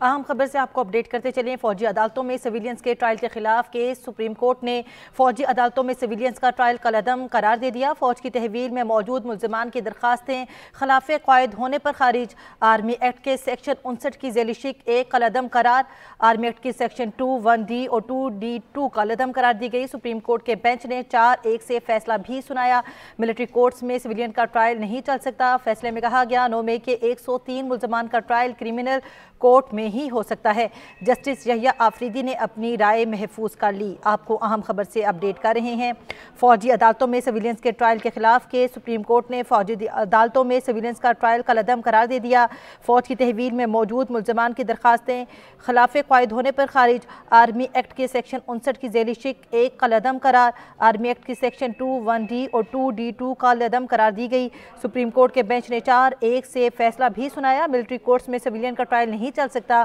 अहम खबर से आपको अपडेट करते चलें। फौजी अदालतों में सिविलियंस के ट्रायल के खिलाफ केस सुप्रीम कोर्ट ने फौजी अदालतों में सिविलियंस का ट्रायल कलअदम करार दे दिया। फौज की तहवील में मौजूद मुल्जिमान की दरखास्तें खिलाफ कायद होने पर खारिज। आर्मी एक्ट के सेक्शन 59 की ज़ेलिशिक एक कलअदम करार। आर्मी एक्ट की सेक्शन 2(1)D और 2D(2) कलअदम करार दी गई। सुप्रीम कोर्ट के बेंच ने 4-1 से फैसला भी सुनाया। मिलिट्री कोर्ट्स में सिविलियन का ट्रायल नहीं चल सकता। फैसले में कहा गया 9 मई के 103 मुल्जिमान का ट्रायल क्रिमिनल कोर्ट में ही हो सकता है। जस्टिस यहिया आफरीदी ने अपनी राय महफूज कर ली। आपको अहम खबर से अपडेट कर रहे हैं। फौजी अदालतों में सिविलियंस के ट्रायल के खिलाफ के सुप्रीम कोर्ट ने फौजी अदालतों में सिविलियंस का ट्रायल कलअदम करार दे दिया। फौज की तहवील में मौजूद मुल्जिमान की दरखास्तें खिलाफ कायद होने पर खारिज। आर्मी एक्ट के सेक्शन 59 की ज़ेलिशिक एक कलअदम करार। आर्मी एक्ट की सेक्शन 2(1)D और 2D(2) कलअदम करार दी गई। सुप्रीम कोर्ट के बेंच ने 4-1 से फैसला भी सुनाया। मिलिट्री कोर्ट्स में सिविलियन का ट्रायल नहीं चल सकता।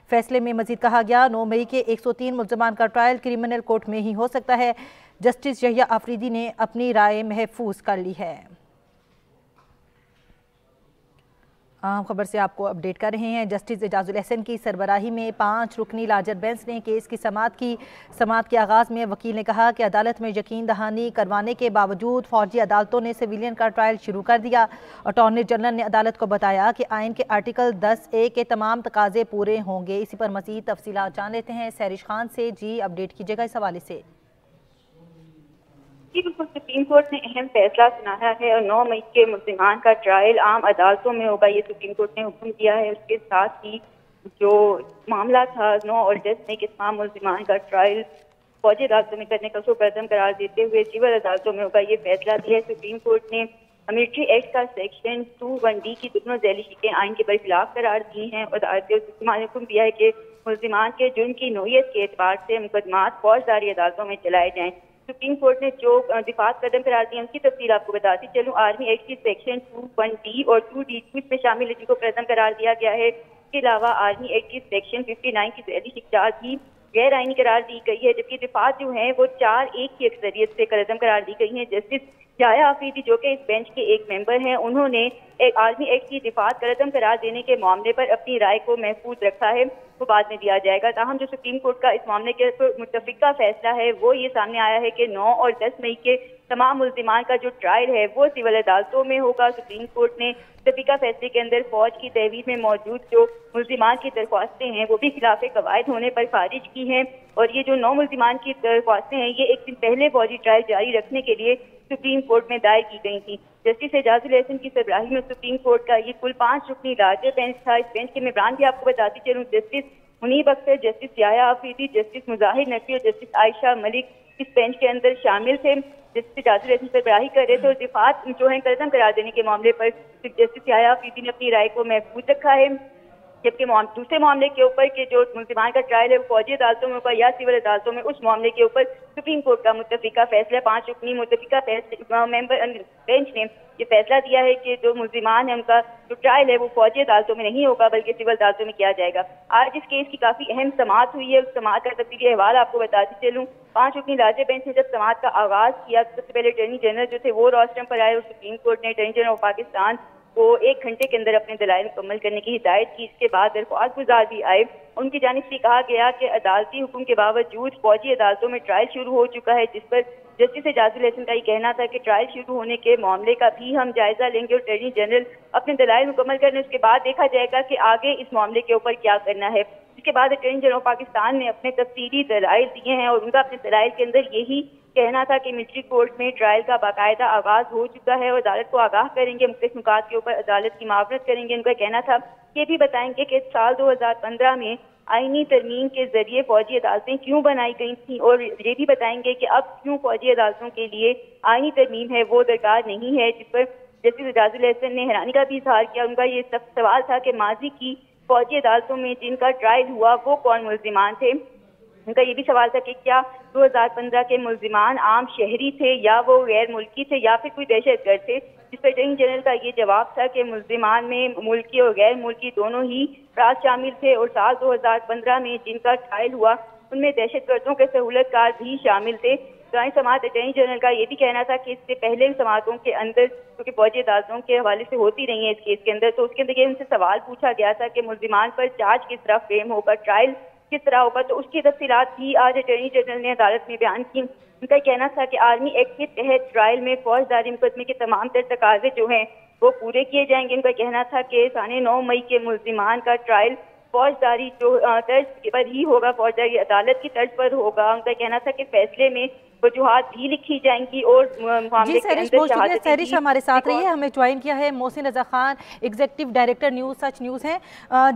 फैसले में मजीद कहा गया 9 मई के 103 मुल्जिमान का ट्रायल क्रिमिनल कोर्ट में ही हो सकता है। जस्टिस यहिया आफरीदी ने अपनी राय महफूज कर ली है। अहम खबर से आपको अपडेट कर रहे हैं। जस्टिस एजाजुल एहसन की सरबराही में 5 रुकनी लार्जर बेंच ने केस की समाअत की। समाअत के आगाज़ में वकील ने कहा कि अदालत में यकीन दहानी करवाने के बावजूद फौजी अदालतों ने सिविलियन का ट्रायल शुरू कर दिया। अटॉर्नी जनरल ने अदालत को बताया कि आइन के आर्टिकल 10(a) के तमाम तकाजे पूरे होंगे। इसी पर मज़ीद तफसीलात जान लेते हैं सैरिश खान से। जी अपडेट कीजिएगा इस हवाले से। जी बिल्कुल, सुप्रीम कोर्ट ने अहम फैसला सुनाया है और 9 मई के मुल्जिमान का ट्रायल आम अदालतों में होगा, ये सुप्रीम कोर्ट ने हुक्म दिया है। उसके साथ ही जो मामला था 9 और 10 मई के तमाम मुल्जिमान का ट्रायल फौजी अदालतों में करने का कदम करार देते हुए सिविल अदालतों में होगा, ये फैसला दिया है। सुप्रीम कोर्ट ने मिलिट्री एक्ट का सेक्शन 2(1)D की दोनों ज़ेलिशिकें आइन के बरखिलाफ करार दी हैं और अदालत ने हुक्म दिया है कि मुल्जिमान के जुर्म की नौयत के एतबार से मुकदमात फौजदारी अदालतों में चलाए जाएँ। सुप्रीम कोर्ट ने जो दिफात कदम करार दिए उनकी तफसील आपको बताती चलूँ। आर्मी एक्ट की सेक्शन 2(1)D और 2D(2) इसमें शामिल है, जिनको कदम करार दिया गया है। इसके अलावा आर्मी एक्ट की सेक्शन 59 की ज़ेलिशिक 4 भी गैर आइनी करार दी गई है, जबकि दिफात जो है वो 4-1 की अक्सरियत से कदम करार दी गई है। जस्टिस यहिया आफरीदी जो कि इस बेंच के एक मेंबर हैं, उन्होंने एक आर्मी एक्ट की दिफात कदम करार देने के मामले पर अपनी राय को महफूज रखा है, वो बाद में दिया जाएगा। ताहम जो सुप्रीम कोर्ट का इस मामले के मुतफिका फैसला है वो ये सामने आया है कि 9 और 10 मई के तमाम मुल्जिमान का जो ट्रायल है वो सिविल अदालतों में होगा। सुप्रीम कोर्ट ने मुतफिका फैसले के अंदर फौज की तहवील में मौजूद जो मुल्जिमान की दरख्वास्तें हैं वो भी खिलाफ कवायद होने पर खारिज की हैं और ये जो 9 मुल्जिमान की दरख्वास्तें हैं ये एक दिन पहले फौजी ट्रायल जारी रखने के लिए सुप्रीम कोर्ट में दायर की गई थी। जस्टिस एजाजुल एहसन की सरबराही में सुप्रीम कोर्ट का ये कुल 5 रुकनी लार्जर बेंच था। इस बेंच के मेंबरान भी आपको बताती चलूँ, justice Munib Akhtar, justice Yahya Afridi, justice Mazahar Naqvi और जस्टिस आयशा मलिक इस बेंच के अंदर शामिल थे। जस्टिस एजाजुल एहसन सरबराही कर रहे थे और दिफात जो है कदम करार देने के मामले पर जस्टिस यहिया आफरीदी ने अपनी राय को महफूज रखा है। जबकि दूसरे मामले के ऊपर के जो मुल्जिमान का ट्रायल है वो फौजी अदालतों में होगा या सिविल अदालतों में, उस मामले के ऊपर सुप्रीम कोर्ट का मुतफिका फैसला 5 रुकनी मुतफिका मेंबर बेंच ने ये फैसला दिया है कि जो मुल्जिमान है उनका जो ट्रायल है वो फौजी अदालतों में नहीं होगा बल्कि सिविल अदालतों में किया जाएगा। आज इस केस की काफी अहम समाअत हुई है, उस समाअत का तफसीली अहवाल आपको बताती चलूँ। 5 रुकनी लार्जर बेंच ने जब समाअत का आगाज किया तो सबसे पहले अटॉर्नी जनरल जो थे वो रोस्टरम पर आए और सुप्रीम कोर्ट ने अटॉर्नी जनरल ऑफ पाकिस्तान को 1 घंटे के अंदर अपने दलाइल मुकम्मल करने की हिदायत की। इसके बाद दरख्वास्त गुजार भी आए, उनकी जानिब से कहा गया कि अदालती हुक्म के बावजूद फौजी अदालतों में ट्रायल शुरू हो चुका है, जिस पर जस्टिस एजाजुल एहसन का ये कहना था कि ट्रायल शुरू होने के मामले का भी हम जायजा लेंगे और अटॉर्नी जनरल अपने दलाइल मुकम्मल करने उसके बाद देखा जाएगा कि आगे इस मामले के ऊपर क्या करना है। इसके बाद अटॉर्नी जनरल ऑफ पाकिस्तान ने अपने तफसीली दलाइल दिए हैं और उनका अपने दलाइल के अंदर यही कहना था कि मिलिट्री कोर्ट में ट्रायल का बाकायदा आगाज हो चुका है और अदालत को आगाह करेंगे, मुख्तलिफ नुकात के ऊपर अदालत की मावरत करेंगे। उनका कहना था ये भी बताएंगे कि साल 2015 में आईनी तरमीम के जरिए फौजी अदालतें क्यों बनाई गई थी और ये भी बताएंगे कि अब क्यों फौजी अदालतों के लिए आईनी तरमीम है वो दरकार नहीं है, जिस पर जस्टिस एजाजुल एहसन ने हैरानी का भी इजहार किया। उनका ये सवाल था कि माजी की फौजी अदालतों में जिनका ट्रायल हुआ वो कौन मुल्जिमान थे। उनका ये भी सवाल था कि क्या 2015 के मुल्जिमान आम शहरी थे या वो गैर मुल्की थे या फिर कोई दहशतगर्द थे, जिस पर अटॉर्नी जनरल का ये जवाब था कि मुल्जिमान में मुल्की और गैर मुल्की दोनों ही अफराद शामिल थे और साल 2015 में जिनका ट्रायल हुआ उनमें दहशतगर्दों के सहूलतकार भी शामिल थे। दाएं समाअत अटॉर्नी जनरल का ये भी कहना था कि इससे पहले समाअतों के अंदर क्योंकि फौजी अदालतों के हवाले से होती रही है इस केस के अंदर, तो उसके अंदर ये उनसे सवाल पूछा गया था कि मुल्जिमान पर चार्ज किस तरह फ्रेम होगा, ट्रायल किस तरह होगा, तो उसकी तफसीलात भी आज अटॉर्नी जनरल ने अदालत में बयान की। उनका कहना था कि आर्मी एक्ट के तहत ट्रायल में फौजदारी मुकदमे के तमाम तर तकाजे जो हैं वो पूरे किए जाएंगे। उनका कहना था कि 9 मई के मुल्जिमान का ट्रायल फौजदारी जो तर्ज पर ही होगा, फौजदारी अदालत की तर्ज पर होगा। उनका कहना था कि फैसले में वजूहात भी लिखी जाएंगी और मामले के अंदर सहरिश हमारे साथ रही है। हमें ज्वाइन किया है Mohsin Raza Khan, executive director news सच न्यूज़ हैं।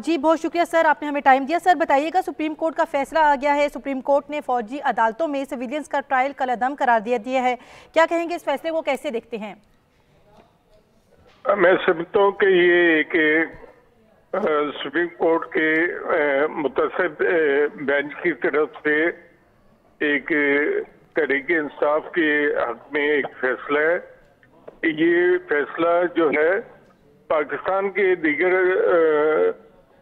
जी बहुत शुक्रिया सर, आपने हमें टाइम दिया। सर बताइएगा, सुप्रीम कोर्ट का फैसला आ गया है, सुप्रीम कोर्ट ने फौजी अदालतों में सिविलियंस का ट्रायल कलअदम करार दिया है, क्या कहेंगे इस फैसले को, कैसे देखते हैं? मैं समझता हूँ कि ये एक सुप्रीम कोर्ट के मुतसिब बेंच की तरफ से एक तरीके इंसाफ के हक में एक फैसला है। ये फैसला जो है पाकिस्तान के दीगर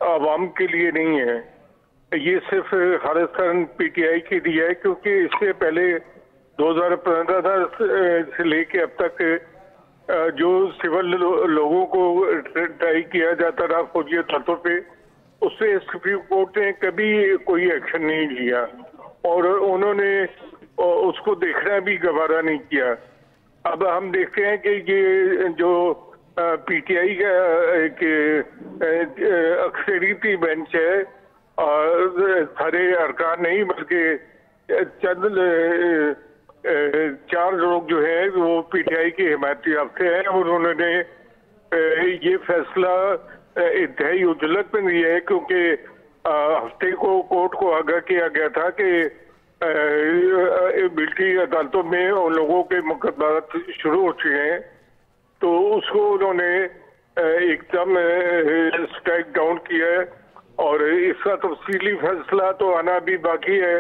आवाम के लिए नहीं है, ये सिर्फ खालिस्तान पीटीआई के लिए है, क्योंकि इससे पहले 2015 से लेके अब तक जो सिविल लोगों को ट्राई किया जाता रहा फौजी अदालतों पे, उससे सुप्रीम कोर्ट ने कभी कोई एक्शन नहीं लिया और उन्होंने उसको देखना भी गवारा नहीं किया। अब हम देखते हैं कि ये जो पीटीआई का एक अक्सरियती बेंच है और सारे अरकान नहीं बल्कि चंद 4 लोग जो है वो पीटीआई के हिमायती याफ्ते हैं और उन्होंने ये फैसला इंतहाई उजलत में दिया है, क्योंकि हफ्ते को कोर्ट को आगाह किया गया था कि मिलिट्री अदालतों में उन लोगों के मुकदमात शुरू हो चुके हैं, तो उसको उन्होंने एकदम स्ट्राइक डाउन किया है और इसका तफसीली फैसला तो आना भी बाकी है।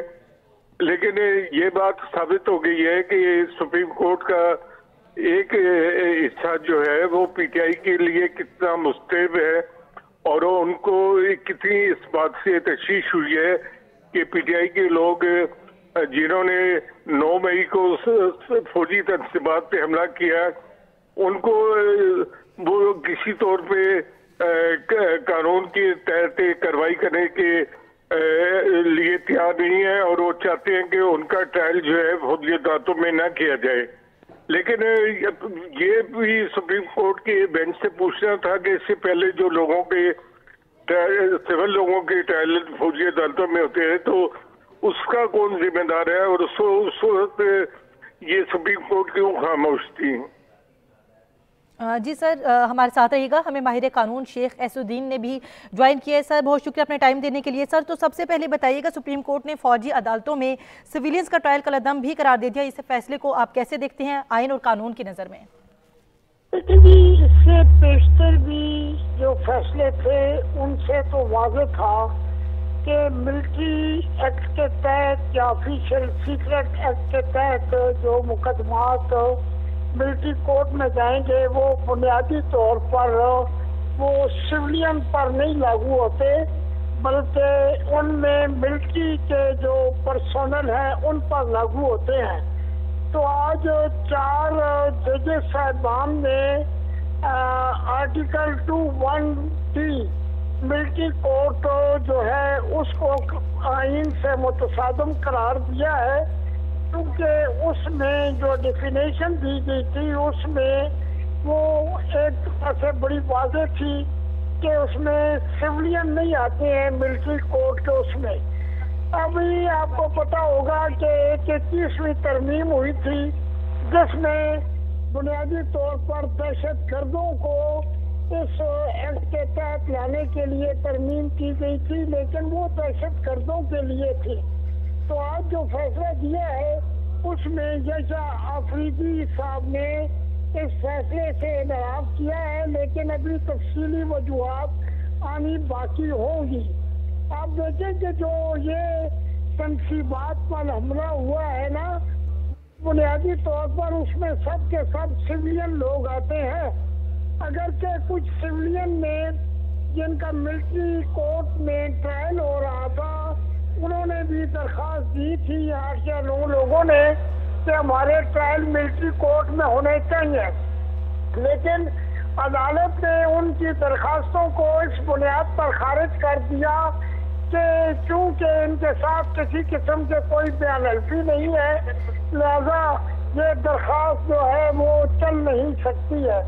लेकिन ये बात साबित हो गई है कि सुप्रीम कोर्ट का एक हिस्सा जो है वो पीटीआई के लिए कितना मुस्तैब है और उनको कितनी इस बात से तशवीश हुई है कि पीटीआई के लोग जिन्होंने 9 मई को फौजी तनसीबात पे हमला किया, उनको वो किसी तौर पे कानून के तहत कार्रवाई करने के लिए तैयार नहीं है और वो चाहते हैं कि उनका ट्रायल जो है फौजी अदालतों में ना किया जाए। लेकिन ये भी सुप्रीम कोर्ट के बेंच से पूछना था कि इससे पहले जो लोगों के सिविल लोगों के ट्रायल फौजी अदालतों में होते हैं तो उसका कौन जिम्मेदार है और उस वक्त ये सुप्रीम कोर्ट क्यों खामोश थी? जी सर, हमारे साथ रहिएगा। हमें माहिर कानून शेख एसुद्दीन ने भी ज्वाइन किया है। सर बहुत शुक्रिया अपने टाइम देने के लिए। सर तो सबसे पहले बताइएगा, सुप्रीम कोर्ट ने फौजी अदालतों में सिविलियंस का ट्रायल कलअदम भी करार दे दिया, इस फैसले को आप कैसे देखते हैं आइन और कानून की नज़र में? इससे पेशतर भी जो फैसले थे उनसे तो वाज़ेह था कि मिलिट्री एक्ट के तहत या ऑफिशियल सीक्रेट एक्ट के तहत जो मुकदमात मिलिट्री कोर्ट में जाएंगे वो बुनियादी तौर पर वो सिविलियन पर नहीं लागू होते, बल्कि उनमें मिलिट्री के जो पर्सोनल हैं उन पर लागू होते हैं। तो आज 4 जजेस साहिबान ने आर्टिकल 2(1)(d) मिलिट्री कोर्ट जो है उसको आइन से मुतसादम करार दिया है, क्योंकि उसमें जो डेफिनेशन दी गई थी उसमें वो एक तरह से बड़ी वाज़ेह थी कि उसमें सिविलियन नहीं आते हैं मिलिट्री कोर्ट के उसमें। अभी आपको पता होगा कि 31वीं तरमीम हुई थी जिसमें बुनियादी तौर पर दहशत गर्दों को इस एक्ट के तहत लाने के लिए तरमीम की गई थी, लेकिन वो दहशत गर्दों के लिए थी। तो आज जो फैसला दिया है उसमें जैसा आफरीदी साहब ने इस फैसले से नाराज किया है, लेकिन अभी तफसीली वजूहात आनी बाकी होंगी। आप देखें कि जो ये तनसीबात पर हमला हुआ है ना, बुनियादी तौर पर उसमें सब के सब सिविलियन लोग आते हैं। अगर के कुछ सिविलियन में जिनका मिलिट्री कोर्ट में ट्रायल हो रहा था उन्होंने भी दरख्वास्त दी थी 8 या 9 लोगों ने कि हमारे ट्रायल मिलिट्री कोर्ट में होने चाहिए, लेकिन अदालत ने उनकी दरखास्तों को इस बुनियाद पर खारिज कर दिया कि चूंकि इनके साथ किसी किस्म के कोई बयान हल्फी नहीं है, लिहाजा ये दरखास्त जो है वो चल नहीं सकती है।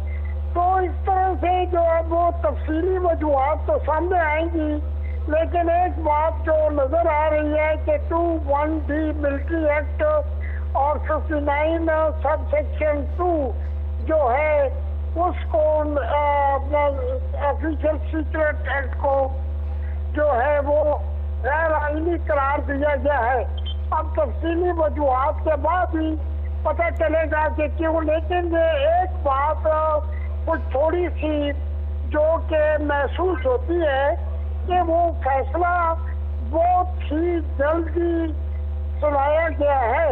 तो इस तरह से जो है वो तफसीली वजूहात तो सामने आएंगी, लेकिन एक बात जो नजर आ रही है कि 21D मिलिट्री एक्ट और 59 सब सेक्शन 2 जो है उसको अपना ऑफिशियल सीक्रेट एक्ट को जो है वो गैर आईनी करार दिया गया है। अब तफसीली वजूहात के बाद ही पता चलेगा कि क्यों, लेकिन ये एक बात कुछ थोड़ी सी जो कि महसूस होती है कि वो फैसला बहुत ही जल्दी सुनाया गया है।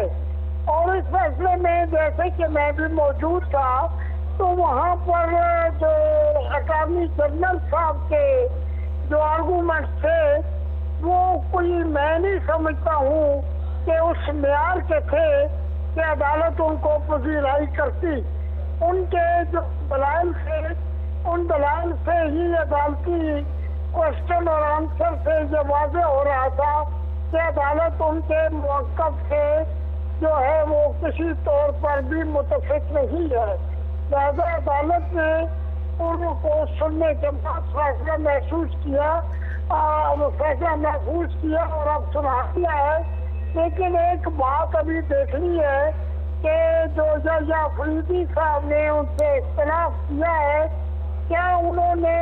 और इस फैसले में जैसे कि मैं भी मौजूद था तो वहाँ पर जो अटॉर्नी जनरल साहब के जो आर्गूमेंट थे वो कोई मैं नहीं समझता हूँ कि उस मेयार के थे कि अदालत उनको पजीराई करती। उनके जो दलाइल थे उन दलाइल से ही अदालती क्वेश्चन और आंसर से ये वाज़ेह हो रहा था कि अदालत उनके मौक़िफ़ से जो है वो किसी तौर पर भी मुतफ़िक़ नहीं है। लिहाजा अदालत ने उनको सुनने के बाद फैसला महसूस किया और अब सुना दिया है। लेकिन एक बात अभी देखनी है कि जो जज अफरीदी साहब ने उनसे इख्तिलाफ किया है, क्या उन्होंने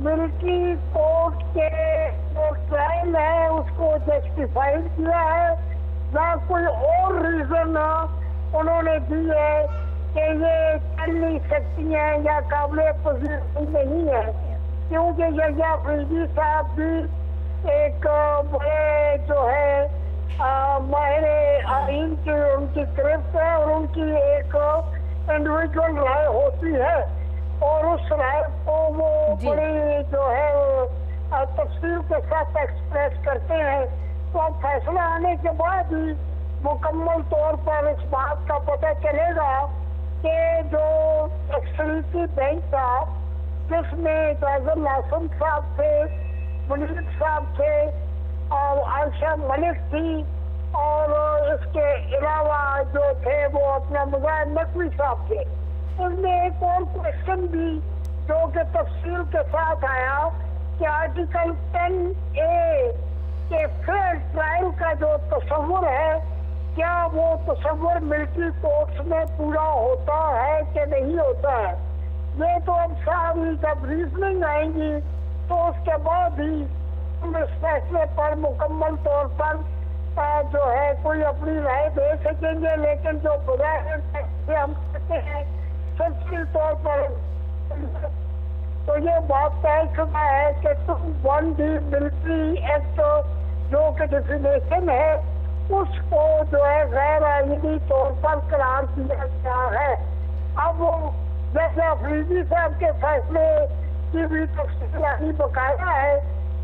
मिलिट्री कोर्ट के जो ट्रायल है उसको जस्टिफाइड किया है या कोई और रीजन उन्होंने दी है कि ये कर नहीं सकती हैं या काबिल पजीर नहीं है। क्योंकि जज अफरीदी साहब भी एक बड़े जो है माहिर आइन की उनकी गिरफ्त है और उनकी एक इंडिविजुअल राय होती है और उस राय को वो बड़ी जो है तफसील के साथ एक्सप्रेस करते हैं। तो अब फैसला आने के बाद ही मुकम्मल तौर पर इस बात का पता चलेगा कि जो एक्सलेंसी बैंक था जिसमें जाज़र आसम साहब थे, मुनीर साहब थे और आयशा मलिक थी और इसके अलावा जो थे वो अपना मुजाहिर नकवी साहब थे। उसमें एक और क्वेश्चन भी जो कि तफसील के साथ आया कि आर्टिकल 10A के फेयर ट्रायल का जो तस्वुर है क्या वो तस्वुर मिलिट्री कोर्ट्स में पूरा होता है कि नहीं होता है। ये तो अब सारी जब रीजनिंग आएंगी तो उसके बाद ही हम इस फैसले पर मुकम्मल तौर पर जो है कोई अपनी राय दे सकेंगे। लेकिन जो बजाय से हम कहते हैं तफसीली तौर पर तो ये बात तय शुदा है कि 21D मिलिट्री एक्ट जो कि डेफिनेशन है उसको जो है गैर आईनी तौर पर करार दिया गया है। अब जैसे अफरीदी साहब के फैसले की भी तफसील बकाया है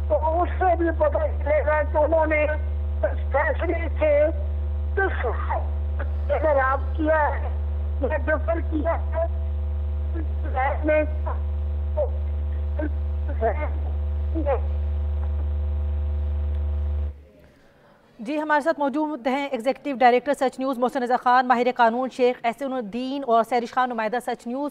तो उससे भी पता चलेगा कि उन्होंने इस फैसले से किस अगर आप किया है या डिफर किया है जी हमारे साथ मौजूद हैं एग्जीक्यूटिव डायरेक्टर सच न्यूज़ मोहसिन रज़ा खान, माहिर कानून शेख एहसानुद्दीन और सैरिश खान, नुमाइंदा सच न्यूज़।